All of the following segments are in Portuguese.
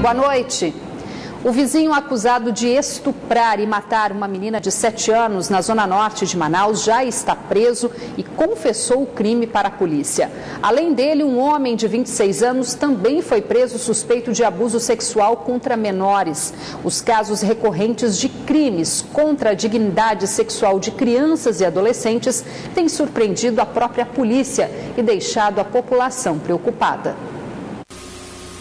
Boa noite. O vizinho acusado de estuprar e matar uma menina de 7 anos na zona norte de Manaus já está preso e confessou o crime para a polícia. Além dele, um homem de 26 anos também foi preso suspeito de abuso sexual contra menores. Os casos recorrentes de crimes contra a dignidade sexual de crianças e adolescentes têm surpreendido a própria polícia e deixado a população preocupada.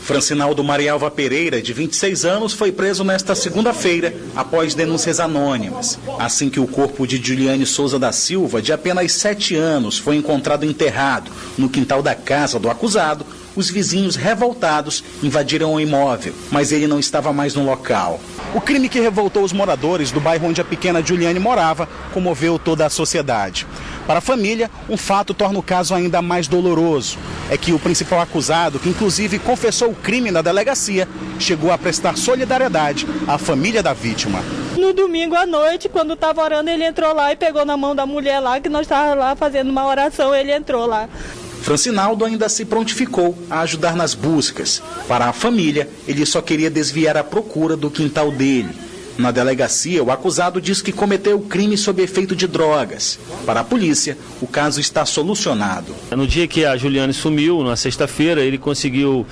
Francinaldo Marialva Pereira, de 26 anos, foi preso nesta segunda-feira após denúncias anônimas. Assim que o corpo de Juliane Souza da Silva, de apenas 7 anos, foi encontrado enterrado no quintal da casa do acusado, os vizinhos revoltados invadiram o imóvel, mas ele não estava mais no local. O crime que revoltou os moradores do bairro onde a pequena Juliane morava comoveu toda a sociedade. Para a família, um fato torna o caso ainda mais doloroso. É que o principal acusado, que inclusive confessou o crime na delegacia, chegou a prestar solidariedade à família da vítima. No domingo à noite, quando estava orando, ele entrou lá e pegou na mão da mulher lá, que nós estávamos lá fazendo uma oração, ele entrou lá. Francinaldo ainda se prontificou a ajudar nas buscas. Para a família, ele só queria desviar a procura do quintal dele. Na delegacia, o acusado diz que cometeu o crime sob efeito de drogas. Para a polícia, o caso está solucionado. No dia que a Juliane sumiu, na sexta-feira, ele conseguiu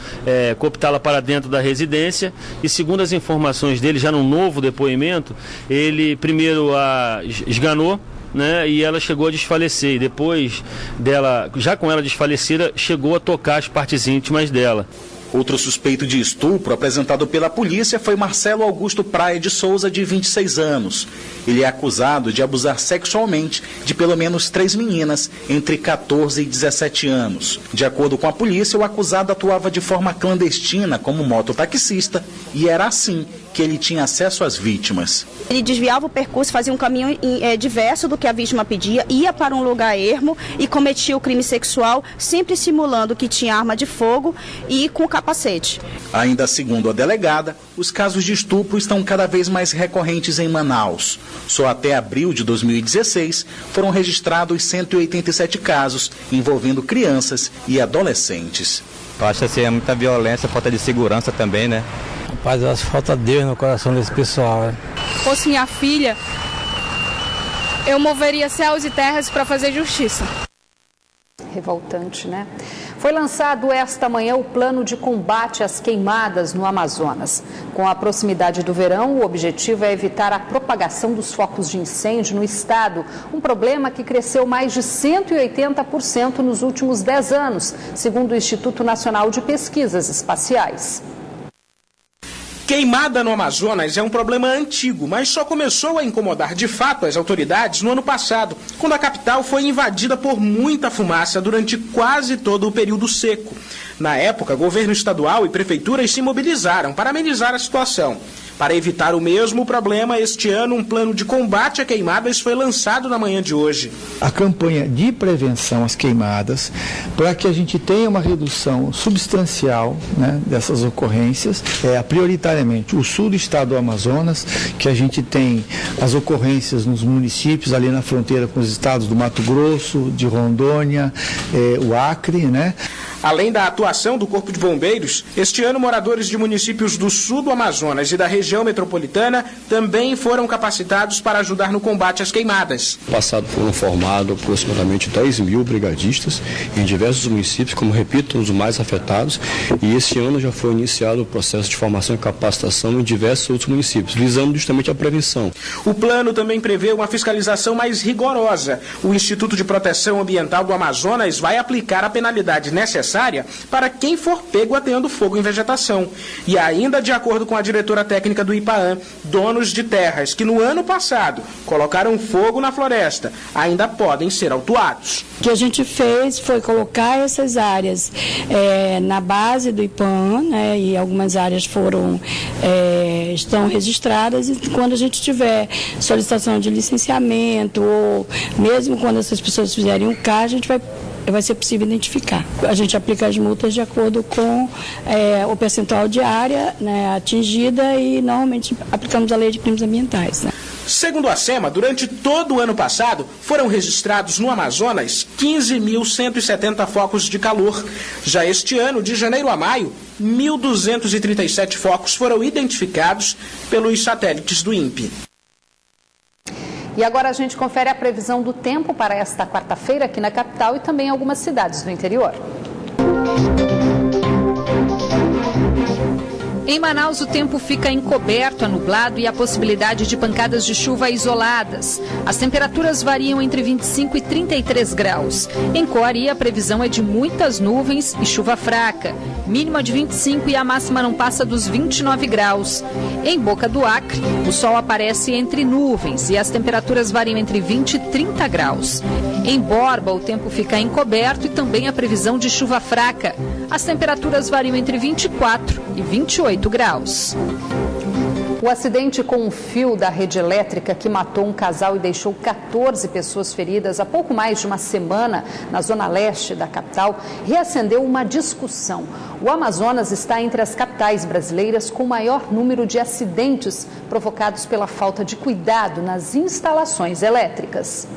cooptá-la para dentro da residência e, segundo as informações dele, já num novo depoimento, ele primeiro a esganou, né, e ela chegou a desfalecer. E depois dela, já com ela desfalecida, chegou a tocar as partes íntimas dela. Outro suspeito de estupro apresentado pela polícia foi Marcelo Augusto Praia de Souza, de 26 anos. Ele é acusado de abusar sexualmente de pelo menos 3 meninas entre 14 e 17 anos. De acordo com a polícia, o acusado atuava de forma clandestina como mototaxista e era assim que ele tinha acesso às vítimas. Ele desviava o percurso, fazia um caminho diverso do que a vítima pedia, ia para um lugar ermo e cometia o crime sexual, sempre simulando que tinha arma de fogo e com capacete. Ainda segundo a delegada, os casos de estupro estão cada vez mais recorrentes em Manaus. Só até abril de 2016 foram registrados 187 casos envolvendo crianças e adolescentes. Eu acho assim, é muita violência, falta de segurança também, né? Rapaz, eu acho que falta Deus no coração desse pessoal, né? Se fosse minha filha, eu moveria céus e terras para fazer justiça. Revoltante, né? Foi lançado esta manhã o plano de combate às queimadas no Amazonas. Com a proximidade do verão, o objetivo é evitar a propagação dos focos de incêndio no estado, um problema que cresceu mais de 180% nos últimos 10 anos, segundo o Instituto Nacional de Pesquisas Espaciais. Queimada no Amazonas é um problema antigo, mas só começou a incomodar de fato as autoridades no ano passado, quando a capital foi invadida por muita fumaça durante quase todo o período seco. Na época, governo estadual e prefeituras se mobilizaram para amenizar a situação. Para evitar o mesmo problema, este ano um plano de combate a queimadas foi lançado na manhã de hoje. A campanha de prevenção às queimadas, para que a gente tenha uma redução substancial, né, dessas ocorrências, prioritariamente o sul do estado do Amazonas, que a gente tem as ocorrências nos municípios ali na fronteira com os estados do Mato Grosso, de Rondônia, o Acre, né? Além da atuação do Corpo de Bombeiros, este ano moradores de municípios do sul do Amazonas e da região metropolitana também foram capacitados para ajudar no combate às queimadas. No passado foram formados aproximadamente 10 mil brigadistas em diversos municípios, como repito, os mais afetados, e esse ano já foi iniciado o processo de formação e capacitação em diversos outros municípios, visando justamente a prevenção. O plano também prevê uma fiscalização mais rigorosa. O Instituto de Proteção Ambiental do Amazonas vai aplicar a penalidade necessária para quem for pego ateando fogo em vegetação. E ainda de acordo com a diretora técnica do IPAAM, donos de terras que no ano passado colocaram fogo na floresta ainda podem ser autuados. O que a gente fez foi colocar essas áreas na base do IPAAM, né, e algumas áreas estão registradas, e quando a gente tiver solicitação de licenciamento ou mesmo quando essas pessoas fizerem um CAR, a gente vai ser possível identificar. A gente aplica as multas de acordo com o percentual de área, né, atingida, e normalmente aplicamos a lei de crimes ambientais, né? Segundo a SEMA, durante todo o ano passado, foram registrados no Amazonas 15.170 focos de calor. Já este ano, de janeiro a maio, 1.237 focos foram identificados pelos satélites do INPE. E agora a gente confere a previsão do tempo para esta quarta-feira aqui na capital e também em algumas cidades do interior. Em Manaus, o tempo fica encoberto a nublado e a possibilidade de pancadas de chuva isoladas. As temperaturas variam entre 25 e 33 graus. Em Coari, a previsão é de muitas nuvens e chuva fraca. Mínima de 25 e a máxima não passa dos 29 graus. Em Boca do Acre, o sol aparece entre nuvens e as temperaturas variam entre 20 e 30 graus. Em Borba, o tempo fica encoberto e também a previsão de chuva fraca. As temperaturas variam entre 24 e 28 graus. O acidente com um fio da rede elétrica que matou um casal e deixou 14 pessoas feridas há pouco mais de uma semana na zona leste da capital reacendeu uma discussão. O Amazonas está entre as capitais brasileiras com maior número de acidentes provocados pela falta de cuidado nas instalações elétricas.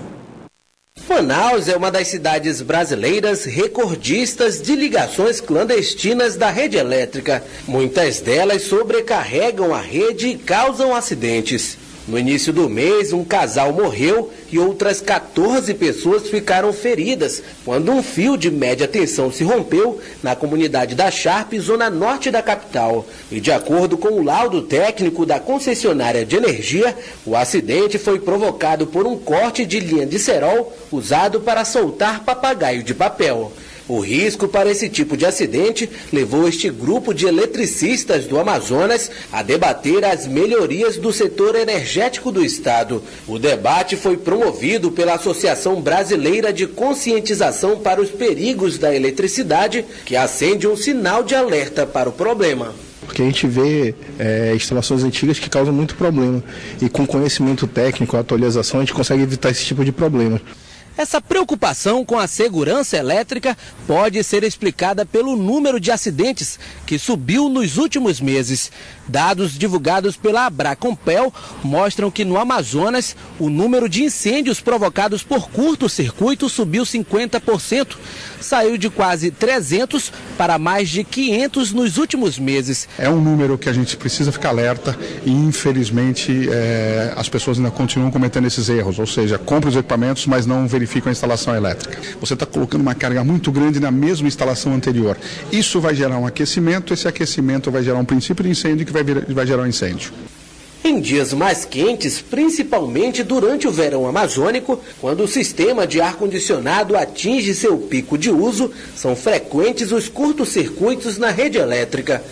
Manaus é uma das cidades brasileiras recordistas de ligações clandestinas da rede elétrica. Muitas delas sobrecarregam a rede e causam acidentes. No início do mês, um casal morreu e outras 14 pessoas ficaram feridas quando um fio de média tensão se rompeu na comunidade da Sharp, zona norte da capital. E de acordo com o laudo técnico da concessionária de energia, o acidente foi provocado por um corte de linha de cerol usado para soltar papagaio de papel. O risco para esse tipo de acidente levou este grupo de eletricistas do Amazonas a debater as melhorias do setor energético do estado. O debate foi promovido pela Associação Brasileira de Conscientização para os Perigos da Eletricidade, que acende um sinal de alerta para o problema. Porque a gente vê instalações antigas que causam muito problema. E com conhecimento técnico, atualização, a gente consegue evitar esse tipo de problema. Essa preocupação com a segurança elétrica pode ser explicada pelo número de acidentes que subiu nos últimos meses. Dados divulgados pela Abracompel mostram que no Amazonas o número de incêndios provocados por curto-circuito subiu 50%. Saiu de quase 300 para mais de 500 nos últimos meses. É um número que a gente precisa ficar alerta e, infelizmente, as pessoas ainda continuam cometendo esses erros. Ou seja, compra os equipamentos, mas não verificam a instalação elétrica. Você está colocando uma carga muito grande na mesma instalação anterior. Isso vai gerar um aquecimento, esse aquecimento vai gerar um princípio de incêndio que vai gerar um incêndio. Em dias mais quentes, principalmente durante o verão amazônico, quando o sistema de ar-condicionado atinge seu pico de uso, são frequentes os curtos-circuitos na rede elétrica.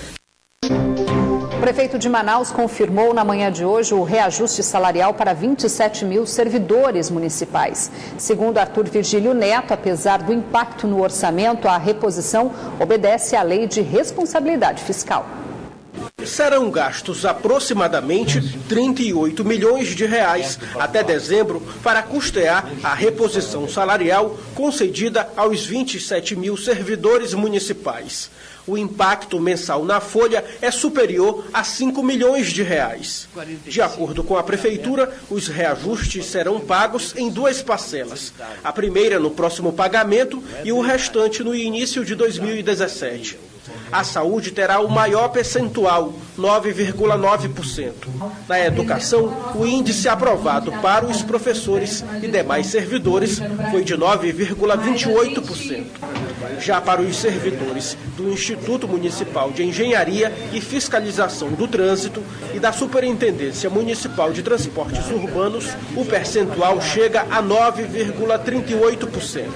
O prefeito de Manaus confirmou na manhã de hoje o reajuste salarial para 27 mil servidores municipais. Segundo Arthur Virgílio Neto, apesar do impacto no orçamento, a reposição obedece à lei de responsabilidade fiscal. Serão gastos aproximadamente 38 milhões de reais até dezembro para custear a reposição salarial concedida aos 27 mil servidores municipais. O impacto mensal na folha é superior a 5 milhões de reais. De acordo com a Prefeitura, os reajustes serão pagos em duas parcelas. A primeira no próximo pagamento e o restante no início de 2017. A saúde terá o maior percentual, 9,9%. Na educação, o índice aprovado para os professores e demais servidores foi de 9,28%. Já para os servidores do Instituto Municipal de Engenharia e Fiscalização do Trânsito e da Superintendência Municipal de Transportes Urbanos, o percentual chega a 9,38%.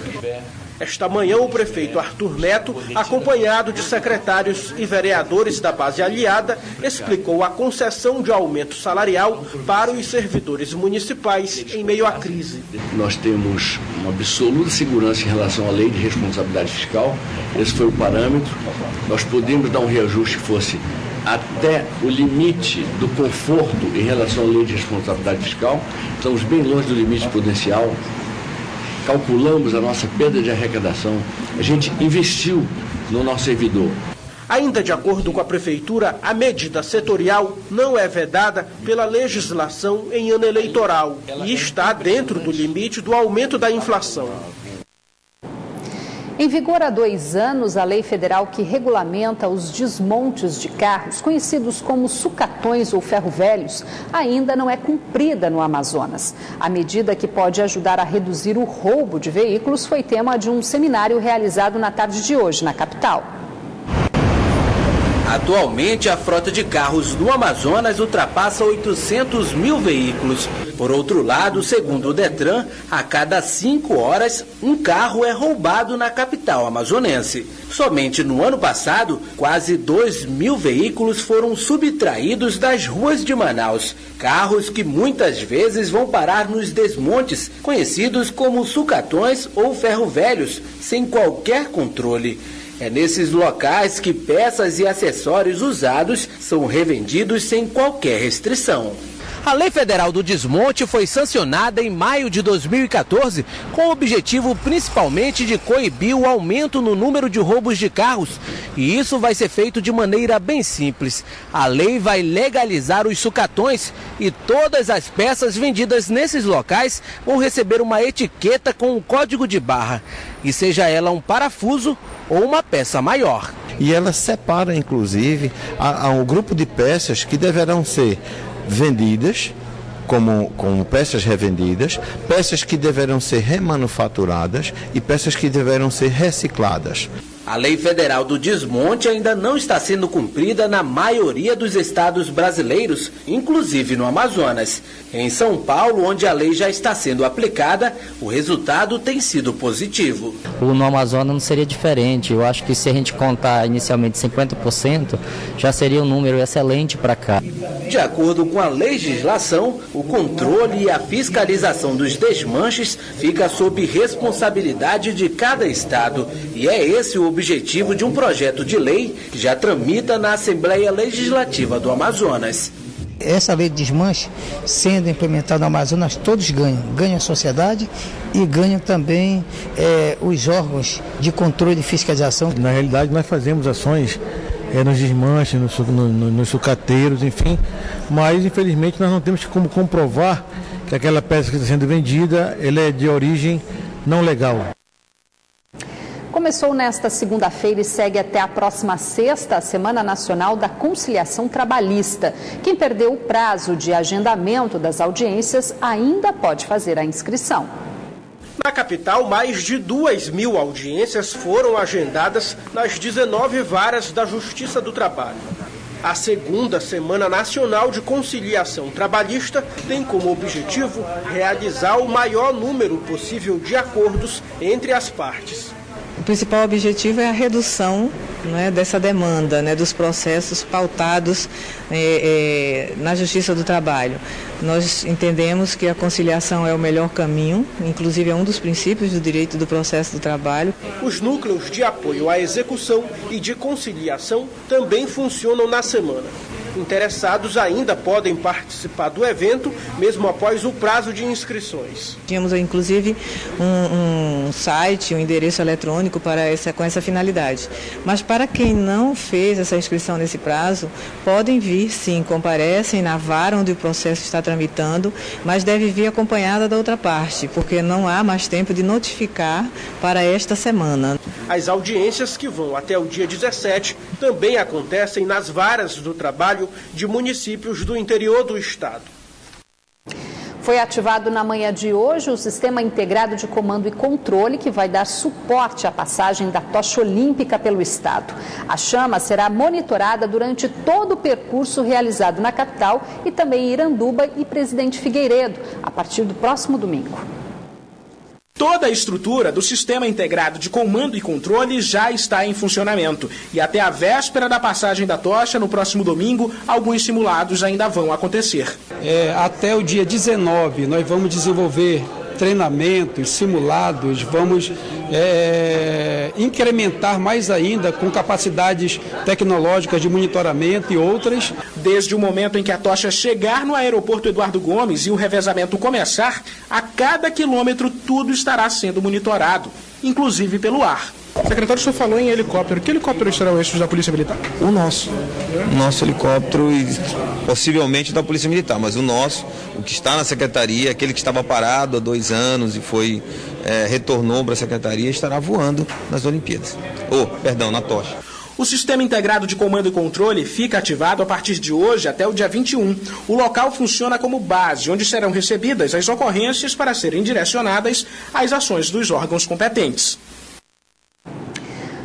Esta manhã, o prefeito Arthur Neto, acompanhado de secretários e vereadores da base aliada, explicou a concessão de aumento salarial para os servidores municipais em meio à crise. Nós temos uma absoluta segurança em relação à lei de responsabilidade fiscal. Esse foi o parâmetro. Nós podemos dar um reajuste que fosse até o limite do conforto em relação à lei de responsabilidade fiscal. Estamos bem longe do limite prudencial. Calculamos a nossa perda de arrecadação, a gente investiu no nosso servidor. Ainda de acordo com a Prefeitura, a medida setorial não é vedada pela legislação em ano eleitoral e está dentro do limite do aumento da inflação. Em vigor há 2 anos, a lei federal que regulamenta os desmontes de carros, conhecidos como sucatões ou ferro-velhos, ainda não é cumprida no Amazonas. A medida, que pode ajudar a reduzir o roubo de veículos, foi tema de um seminário realizado na tarde de hoje, na capital. Atualmente, a frota de carros no Amazonas ultrapassa 800 mil veículos. Por outro lado, segundo o Detran, a cada 5 horas, um carro é roubado na capital amazonense. Somente no ano passado, quase 2 mil veículos foram subtraídos das ruas de Manaus. Carros que muitas vezes vão parar nos desmontes, conhecidos como sucatões ou ferro-velhos, sem qualquer controle. É nesses locais que peças e acessórios usados são revendidos sem qualquer restrição. A Lei Federal do Desmonte foi sancionada em maio de 2014 com o objetivo principalmente de coibir o aumento no número de roubos de carros. E isso vai ser feito de maneira bem simples. A lei vai legalizar os sucatões e todas as peças vendidas nesses locais vão receber uma etiqueta com um código de barra. E seja ela um parafuso ou uma peça maior. E ela separa, inclusive, um grupo de peças que deverão ser vendidas como peças revendidas, peças que deverão ser remanufaturadas e peças que deverão ser recicladas. A Lei Federal do Desmonte ainda não está sendo cumprida na maioria dos estados brasileiros, inclusive no Amazonas. Em São Paulo, onde a lei já está sendo aplicada, o resultado tem sido positivo. No Amazonas não seria diferente. Eu acho que se a gente contar inicialmente 50%, já seria um número excelente para cá. De acordo com a legislação, o controle e a fiscalização dos desmanches fica sob responsabilidade de cada estado. E é esse o objetivo de um projeto de lei que já tramita na Assembleia Legislativa do Amazonas. Essa lei de desmanche, sendo implementada no Amazonas, todos ganham. Ganha a sociedade e ganham também os órgãos de controle e fiscalização. Na realidade, nós fazemos ações nos desmanches, nos sucateiros, enfim, mas infelizmente nós não temos como comprovar que aquela peça que está sendo vendida ela é de origem não legal. Começou nesta segunda-feira e segue até a próxima sexta a Semana Nacional da Conciliação Trabalhista. Quem perdeu o prazo de agendamento das audiências ainda pode fazer a inscrição. Na capital, mais de 2.000 audiências foram agendadas nas 19 varas da Justiça do Trabalho. A segunda Semana Nacional de Conciliação Trabalhista tem como objetivo realizar o maior número possível de acordos entre as partes. O principal objetivo é a redução, dessa demanda, dos processos pautados na Justiça do Trabalho. Nós entendemos que a conciliação é o melhor caminho, inclusive é um dos princípios do direito do processo do trabalho. Os núcleos de apoio à execução e de conciliação também funcionam na semana. Interessados ainda podem participar do evento, mesmo após o prazo de inscrições. Tínhamos, inclusive, um site, um endereço eletrônico com essa finalidade. Mas para quem não fez essa inscrição nesse prazo, podem vir, sim, comparecem na vara onde o processo está tramitando, mas deve vir acompanhada da outra parte, porque não há mais tempo de notificar para esta semana. As audiências, que vão até o dia 17, também acontecem nas varas do trabalho de municípios do interior do estado. Foi ativado na manhã de hoje o Sistema Integrado de Comando e Controle, que vai dar suporte à passagem da tocha olímpica pelo estado. A chama será monitorada durante todo o percurso realizado na capital e também em Iranduba e Presidente Figueiredo, a partir do próximo domingo. Toda a estrutura do Sistema Integrado de Comando e Controle já está em funcionamento. E até a véspera da passagem da tocha, no próximo domingo, alguns simulados ainda vão acontecer. Até o dia 19, nós vamos desenvolver treinamentos, simulados, vamos incrementar mais ainda com capacidades tecnológicas de monitoramento e outras. Desde o momento em que a tocha chegar no aeroporto Eduardo Gomes e o revezamento começar, a cada quilômetro tudo estará sendo monitorado, inclusive pelo ar. Secretário, o senhor falou em helicóptero. Que helicóptero serão esses da Polícia Militar? O nosso helicóptero e possivelmente da Polícia Militar, mas o nosso, o que está na Secretaria, aquele que estava parado há 2 anos e retornou para a Secretaria, estará voando nas Olimpíadas. Na tocha. O Sistema Integrado de Comando e Controle fica ativado a partir de hoje até o dia 21. O local funciona como base, onde serão recebidas as ocorrências para serem direcionadas às ações dos órgãos competentes.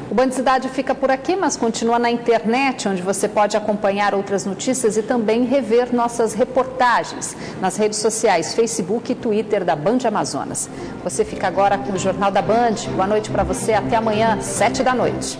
O Band Cidade fica por aqui, mas continua na internet, onde você pode acompanhar outras notícias e também rever nossas reportagens nas redes sociais, Facebook e Twitter da Band Amazonas. Você fica agora com o Jornal da Band. Boa noite para você, até amanhã, 7 da noite.